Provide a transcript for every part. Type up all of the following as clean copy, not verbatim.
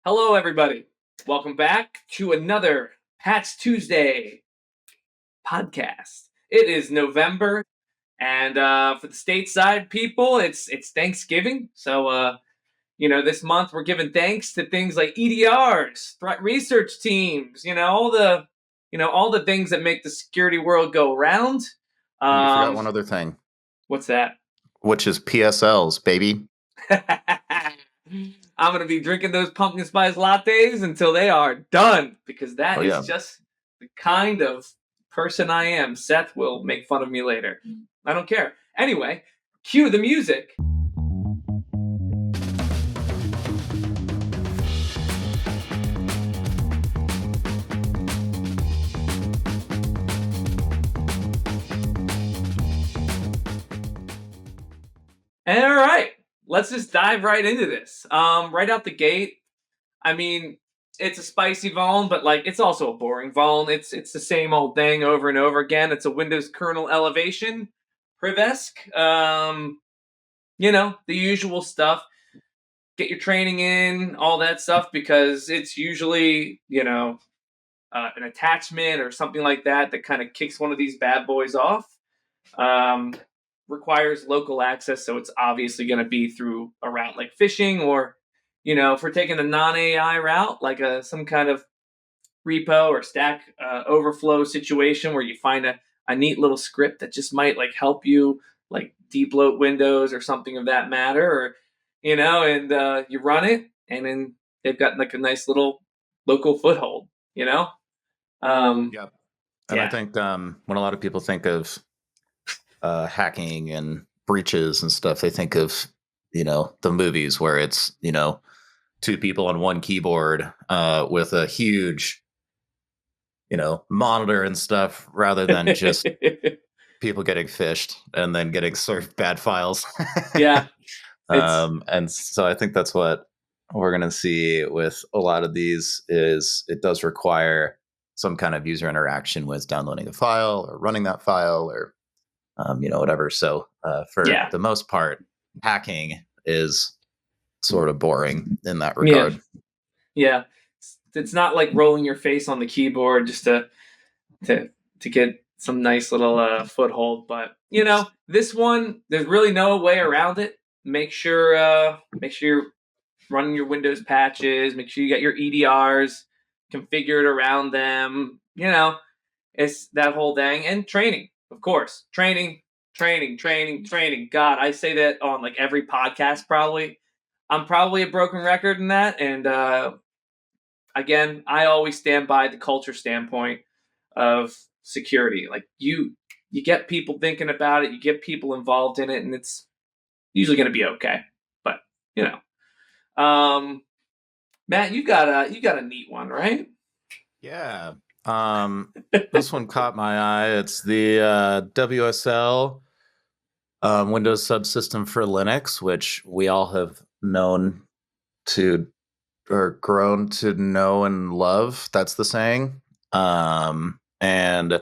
Hello, everybody. Welcome back to another Patch Tuesday podcast. It is November, and for the stateside people, it's Thanksgiving. So, this month we're giving thanks to things like EDRs, threat research teams. All the things that make the security world go round. You forgot one other thing, What's that? which is PSLs, baby. I'm going to be drinking those pumpkin spice lattes until they are done, because that is just the kind of person I am. Seth will make fun of me later. I don't care. Anyway, cue the music. All right. Let's just dive right into this. Right out the gate, I mean, it's a spicy vuln, but it's also a boring vuln. It's the same old thing over and over again. It's a Windows kernel elevation, Priv-esc. The usual stuff. Get your training in, all that stuff, because it's usually an attachment or something like that kind of kicks one of these bad boys off. Requires local access, so it's obviously going to be through a route like phishing, or if we're taking the non-AI route, like some kind of repo or stack overflow situation where you find a neat little script that just might help you debloat Windows or something of that matter, or and you run it, and then they've got a nice little local foothold. Yep. And I think when a lot of people think of hacking and breaches and stuff, they think of the movies where it's two people on one keyboard with a huge monitor and stuff, rather than just people getting phished and then getting served bad files. Yeah. And so I think that's what we're going to see with a lot of these. Is it does require some kind of user interaction with downloading a file or running that file, or whatever. So for the most part, hacking is sort of boring in that regard. Yeah. It's not like rolling your face on the keyboard just to get some nice little foothold. But this one, there's really no way around it. Make sure you're running your Windows patches. Make sure you got your EDRs configured around them. It's that whole thing. And training, of course. Training. God, I say that on every podcast probably. I'm probably a broken record in that. And again, I always stand by the culture standpoint of security. You get people thinking about it, you get people involved in it, and it's usually going to be okay. But Matt, you got a neat one, right? Yeah. This one caught my eye. It's the WSL Windows subsystem for Linux, which we all have known to, or grown to know and love. That's the saying. And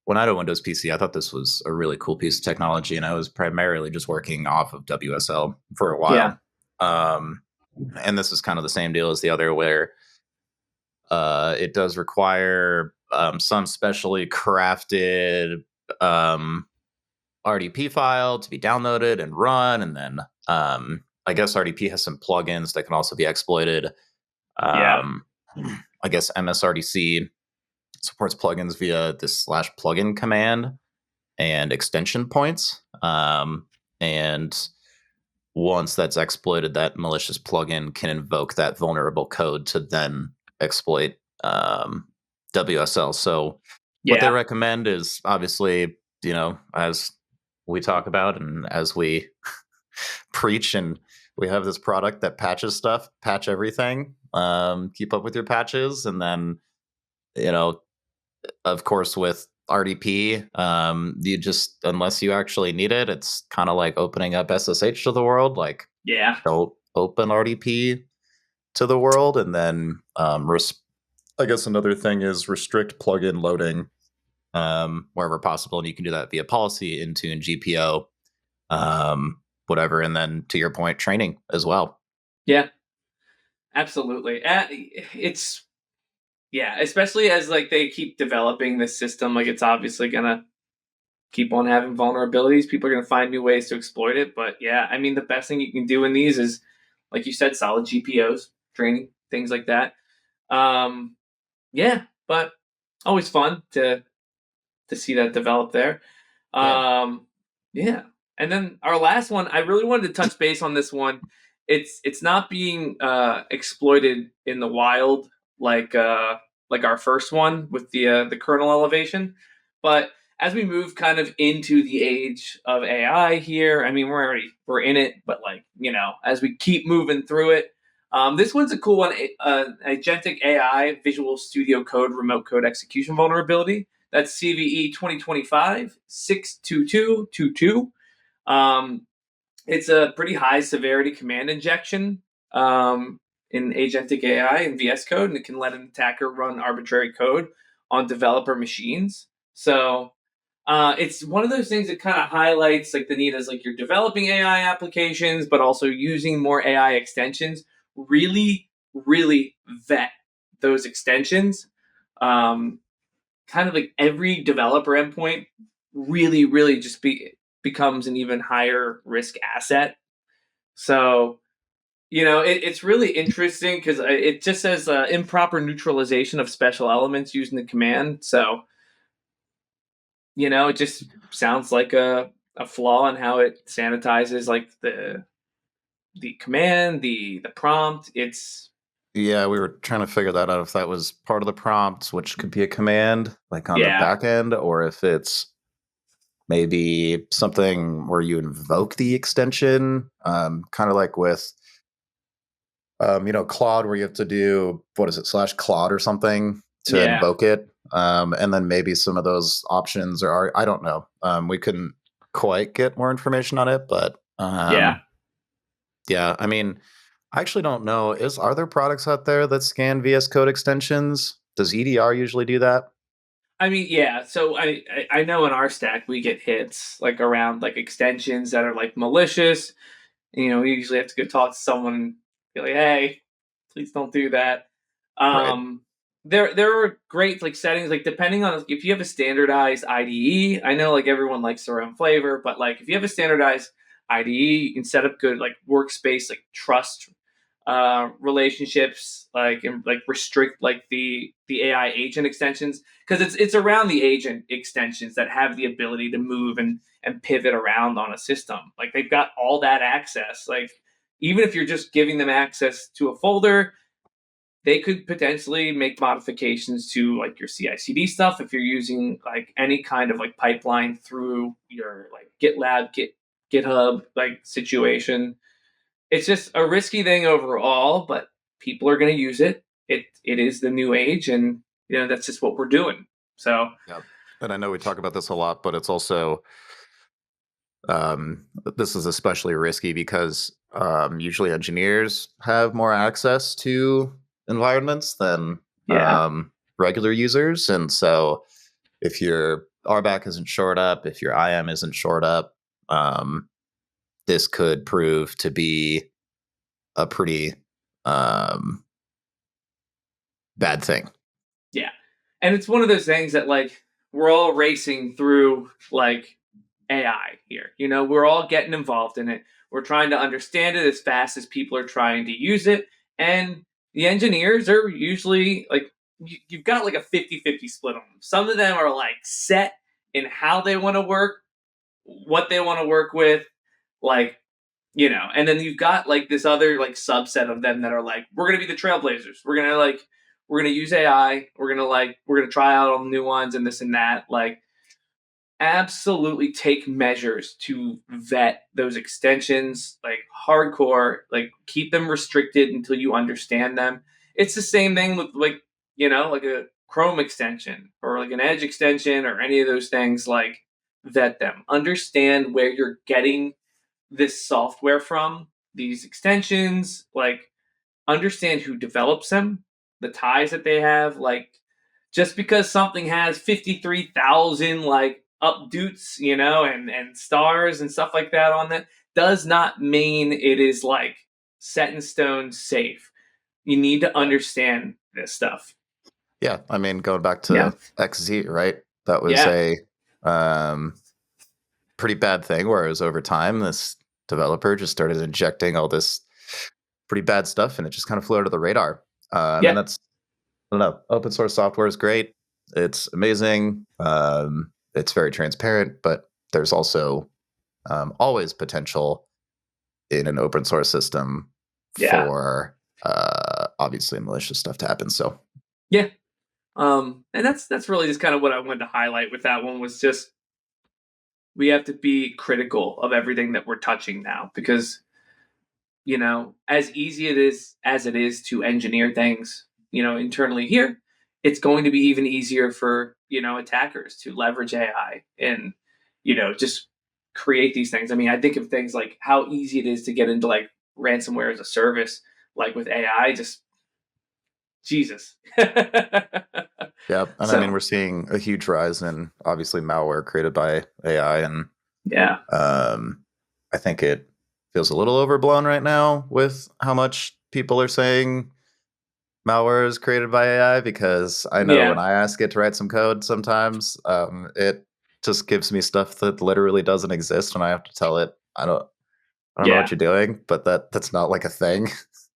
when I had a Windows PC, I thought this was a really cool piece of technology, and I was primarily just working off of WSL for a while. Yeah. And this is kind of the same deal as the other, where it does require some specially crafted RDP file to be downloaded and run, and then I guess RDP has some plugins that can also be exploited. I guess MSRDC supports plugins via this /plugin command and extension points. And once that's exploited, that malicious plugin can invoke that vulnerable code to then exploit WSL. So what they recommend is, obviously, as we talk about and as we preach, and we have this product that patches stuff, patch everything, keep up with your patches. And then, of course, with RDP, you just, unless you actually need it, it's kind of like opening up SSH to the world. Don't open RDP to the world. And then I guess another thing is restrict plugin loading wherever possible, and you can do that via policy, Intune, GPO, whatever. And then, to your point, training as well. Yeah, Absolutely. It's yeah, especially as like they keep developing this system, like it's obviously gonna keep on having vulnerabilities. People are gonna find new ways to exploit it. But yeah, I mean the best thing you can do in these is, like you said, solid GPOs, training, things like that. Um, yeah, but always fun to see that develop there. Yeah. Yeah, and then our last one, I really wanted to touch base on this one. It's not being exploited in the wild like our first one with the kernel elevation, but as we move kind of into the age of AI here, I mean we're in it, but like as we keep moving through it, this one's a cool one. Agentic AI Visual Studio Code remote code execution vulnerability. That's CVE 2025 62222. Um, it's a pretty high severity command injection in agentic AI and VS Code, and it can let an attacker run arbitrary code on developer machines. So it's one of those things that kind of highlights like the need as like you're developing AI applications, but also using more AI extensions. Really, really vet those extensions. Um, Kind of like every developer endpoint really, really just becomes an even higher risk asset. So, it's really interesting because it just says improper neutralization of special elements using the command. So, it just sounds like a flaw in how it sanitizes like the command, the prompt. It's Yeah, we were trying to figure that out if that was part of the prompt, which could be a command, like on the yeah, back end, or if it's maybe something where you invoke the extension, kind of like with Claude, where you have to do what is it, /Claude or something to yeah, invoke it, and then maybe some of those options are I don't know. We couldn't quite get more information on it, but yeah. yeah, I mean, I actually don't know. Are there products out there that scan VS Code extensions? Does EDR usually do that? I mean, yeah. So I know in our stack we get hits like around like extensions that are like malicious. We usually have to go talk to someone and be like, "Hey, please don't do that." Right. Um, there are great like settings like depending on if you have a standardized IDE. I know like everyone likes their own flavor, but like if you have a standardized IDE, you can set up good like workspace like trust relationships, like and like restrict like the AI agent extensions because it's around the agent extensions that have the ability to move and pivot around on a system. Like they've got all that access. Like even if you're just giving them access to a folder, they could potentially make modifications to like your CI/CD stuff if you're using like any kind of like pipeline through your like GitLab, GitHub like situation. It's just a risky thing overall, but people are going to use it. It is the new age, and that's just what we're doing. So Yeah. And I know we talk about this a lot, but it's also this is especially risky because usually engineers have more access to environments than yeah, regular users, and so if your RBAC isn't shored up, if your IAM isn't shored up, um, this could prove to be a pretty um, bad thing. yeah, and it's one of those things that like we're all racing through like AI here. We're all getting involved in it. We're trying to understand it as fast as people are trying to use it. And the engineers are usually like, you've got like a 50-50 split on them. Some of them are like set in how they want to work, what they want to work with, like, and then you've got like this other like subset of them that are like, we're going to be the trailblazers. We're going to use AI. We're going to try out all the new ones and this and that. Like, absolutely take measures to vet those extensions like hardcore, like keep them restricted until you understand them. It's the same thing with like a Chrome extension or like an Edge extension or any of those things. Like, vet them, understand where you're getting this software from, these extensions, like understand who develops them, the ties that they have. Like, just because something has 53,000 like updoots, and stars and stuff like that on it, does not mean it is like set in stone safe. You need to understand this stuff. Yeah, I mean, going back to XZ, right? That was a pretty bad thing, whereas over time, this developer just started injecting all this pretty bad stuff, and it just kind of flew under the radar. And that's, I don't know, open source software is great. It's amazing. It's very transparent, but there's also always potential in an open source system for obviously malicious stuff to happen. So and that's really just kind of what I wanted to highlight with that one, was just we have to be critical of everything that we're touching now, because as easy as it is to engineer things internally here, it's going to be even easier for attackers to leverage AI and just create these things. I mean, I think of things like how easy it is to get into like ransomware as a service, like with AI. Just Jesus. Yeah, and I mean, we're seeing a huge rise in obviously malware created by AI, and I think it feels a little overblown right now with how much people are saying malware is created by AI, because I know when I ask it to write some code sometimes, it just gives me stuff that literally doesn't exist, and I have to tell it, I don't know what you're doing, but that's not like a thing.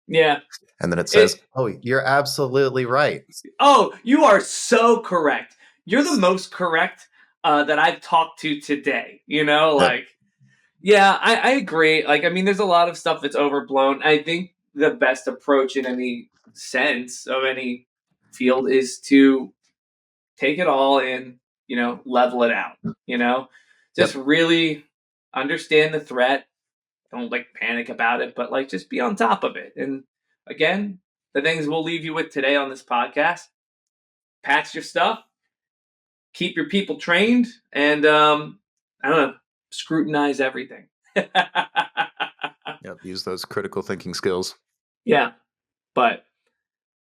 Yeah. And then it says, oh, you're absolutely right. Oh, you are so correct. You're the most correct that I've talked to today. I agree. Like, I mean, there's a lot of stuff that's overblown. I think the best approach in any sense of any field is to take it all and, level it out, just really understand the threat. Don't like panic about it, but like just be on top of it. And again, the things we'll leave you with today on this podcast: patch your stuff, keep your people trained, and I don't know, scrutinize everything. Use those critical thinking skills. Yeah, but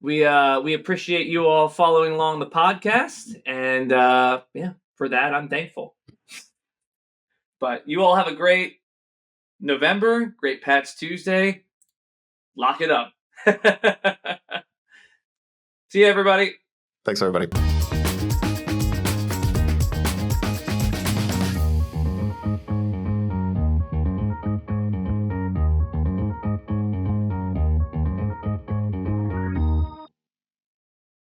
we appreciate you all following along the podcast, and for that I'm thankful. But you all have a great November, great Patch Tuesday. Lock it up. See you, everybody. Thanks, everybody.